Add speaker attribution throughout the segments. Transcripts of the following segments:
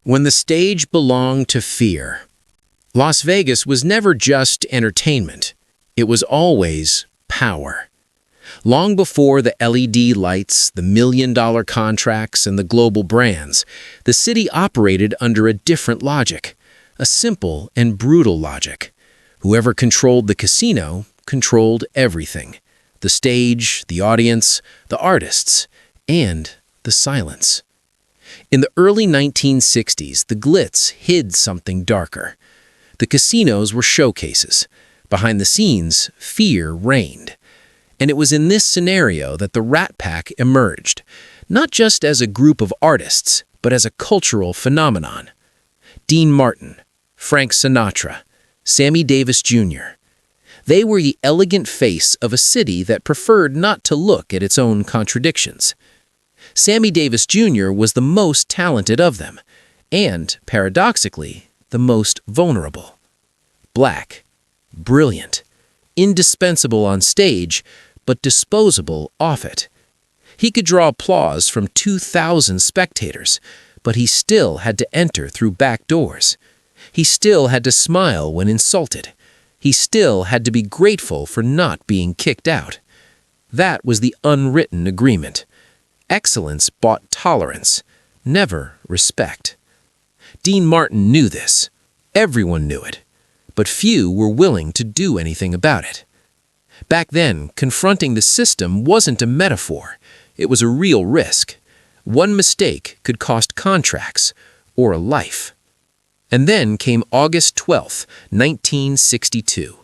Speaker 1: when the stage belonged to fear. Las Vegas was never just entertainment. It was always power. Long before the LED lights, the million-dollar contracts, and the global brands, the city operated under a different logic, a simple and brutal logic. Whoever controlled the casino controlled everything: the stage, the audience, the artists, and the silence. In the early 1960s, the glitz hid something darker. The casinos were showcases. Behind the scenes, fear reigned. And it was in this scenario that the Rat Pack emerged, not just as a group of artists, but as a cultural phenomenon. Dean Martin, Frank Sinatra, Sammy Davis Jr. They were the elegant face of a city that preferred not to look at its own contradictions. Sammy Davis Jr. was the most talented of them, and, paradoxically, the most vulnerable. Black, brilliant, indispensable on stage, but disposable off it. He could draw applause from 2,000 spectators, but he still had to enter through back doors. He still had to smile when insulted. He still had to be grateful for not being kicked out. That was the unwritten agreement. Excellence bought tolerance, never respect. Dean Martin knew this. Everyone knew it, but few were willing to do anything about it. Back then, confronting the system wasn't a metaphor. It was a real risk. One mistake could cost contracts or a life. And then came August 12, 1962.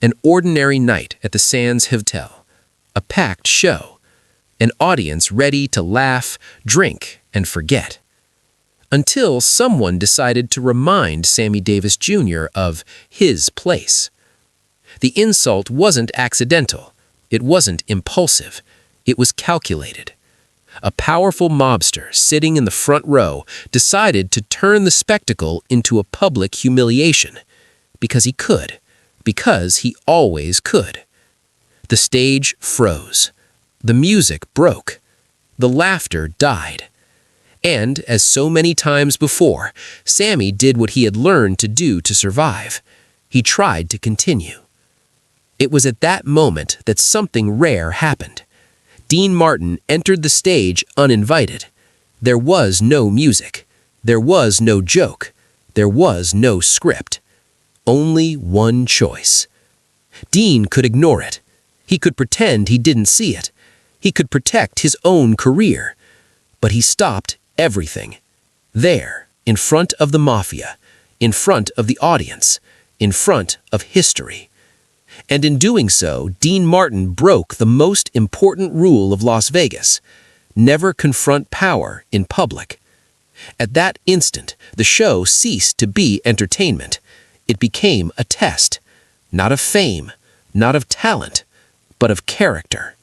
Speaker 1: An ordinary night at the Sands Hotel. A packed show. An audience ready to laugh, drink, and forget. Until someone decided to remind Sammy Davis Jr. of his place. The insult wasn't accidental. It wasn't impulsive. It was calculated. A powerful mobster sitting in the front row decided to turn the spectacle into a public humiliation. Because he could. Because he always could. The stage froze. The music broke. The laughter died. And, as so many times before, Sammy did what he had learned to do to survive. He tried to continue. It was at that moment that something rare happened. Dean Martin entered the stage uninvited. There was no music. There was no joke. There was no script. Only one choice. Dean could ignore it. He could pretend he didn't see it. He could protect his own career. But he stopped everything. There, in front of the Mafia, in front of the audience, in front of history. And in doing so, Dean Martin broke the most important rule of Las Vegas: never confront power in public. At that instant, the show ceased to be entertainment. It became a test, not of fame, not of talent, but of character.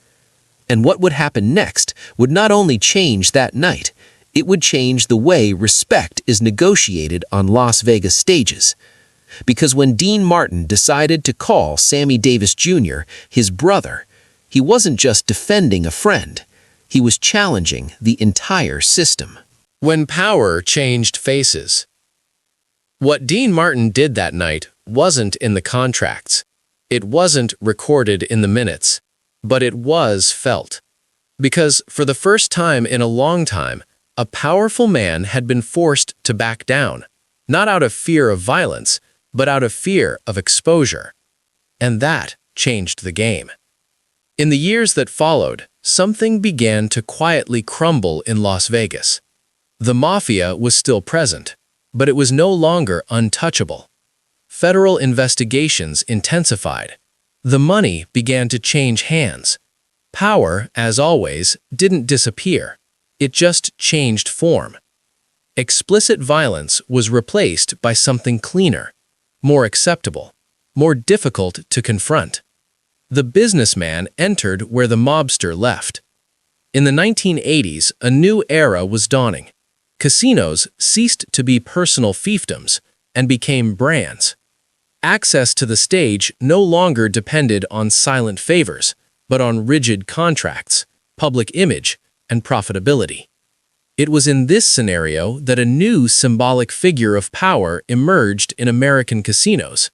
Speaker 1: And what would happen next would not only change that night, it would change the way respect is negotiated on Las Vegas stages. Because when Dean Martin decided to call Sammy Davis Jr. his brother, he wasn't just defending a friend. He was challenging the entire system. When power changed faces. What Dean Martin did that night wasn't in the contracts. It wasn't recorded in the minutes. But it was felt. Because for the first time in a long time, a powerful man had been forced to back down, not out of fear of violence, but out of fear of exposure. And that changed the game. In the years that followed, something began to quietly crumble in Las Vegas. The Mafia was still present, but it was no longer untouchable. Federal investigations intensified. The money began to change hands. Power, as always, didn't disappear. It just changed form. Explicit violence was replaced by something cleaner, more acceptable, more difficult to confront. The businessman entered where the mobster left. In the 1980s, a new era was dawning. Casinos ceased to be personal fiefdoms and became brands. Access to the stage no longer depended on silent favors, but on rigid contracts, public image, and profitability. It was in this scenario that a new symbolic figure of power emerged in American casinos: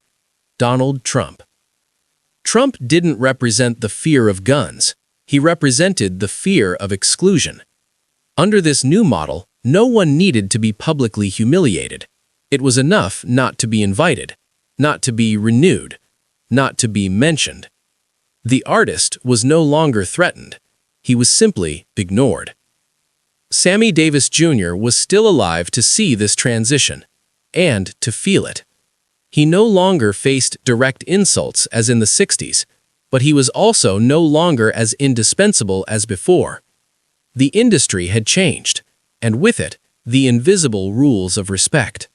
Speaker 1: Donald Trump. Trump didn't represent the fear of guns. He represented the fear of exclusion. Under this new model, no one needed to be publicly humiliated. It was enough not to be invited, not to be renewed, not to be mentioned. The artist was no longer threatened. He was simply ignored. Sammy Davis Jr. was still alive to see this transition and to feel it. He no longer faced direct insults as in the 60s, but he was also no longer as indispensable as before. The industry had changed, and with it, the invisible rules of respect.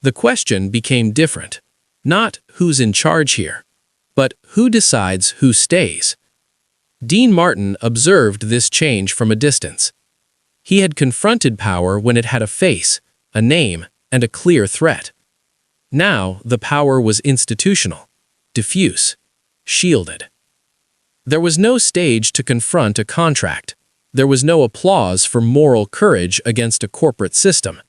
Speaker 1: The question became different. Not who's in charge here, but who decides who stays. Dean Martin observed this change from a distance. He had confronted power when it had a face, a name, and a clear threat. Now, the power was institutional, diffuse, shielded. There was no stage to confront a contract. There was no applause for moral courage against a corporate system.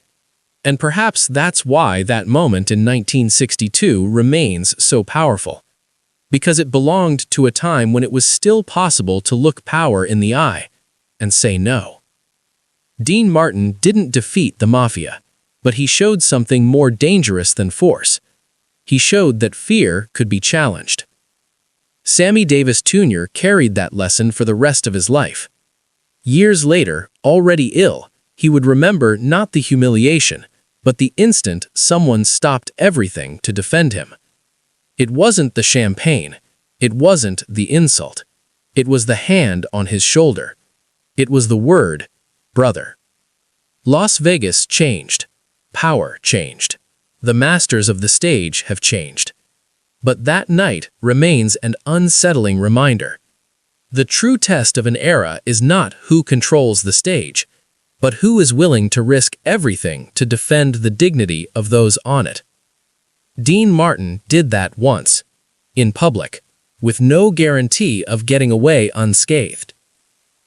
Speaker 1: And perhaps that's why that moment in 1962 remains so powerful. Because it belonged to a time when it was still possible to look power in the eye and say no. Dean Martin didn't defeat the Mafia, but he showed something more dangerous than force. He showed that fear could be challenged. Sammy Davis Jr. carried that lesson for the rest of his life. Years later, already ill, he would remember not the humiliation, but the instant someone stopped everything to defend him. It wasn't the champagne. It wasn't the insult. It was the hand on his shoulder. It was the word, brother. Las Vegas changed. Power changed. The masters of the stage have changed. But that night remains an unsettling reminder. The true test of an era is not who controls the stage, but who is willing to risk everything to defend the dignity of those on it. Dean Martin did that once, in public, with no guarantee of getting away unscathed.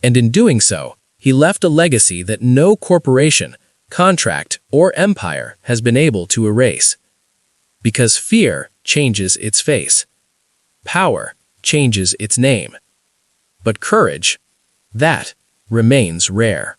Speaker 1: And in doing so, he left a legacy that no corporation, contract, or empire has been able to erase. Because fear changes its face. Power changes its name. But courage, that remains rare.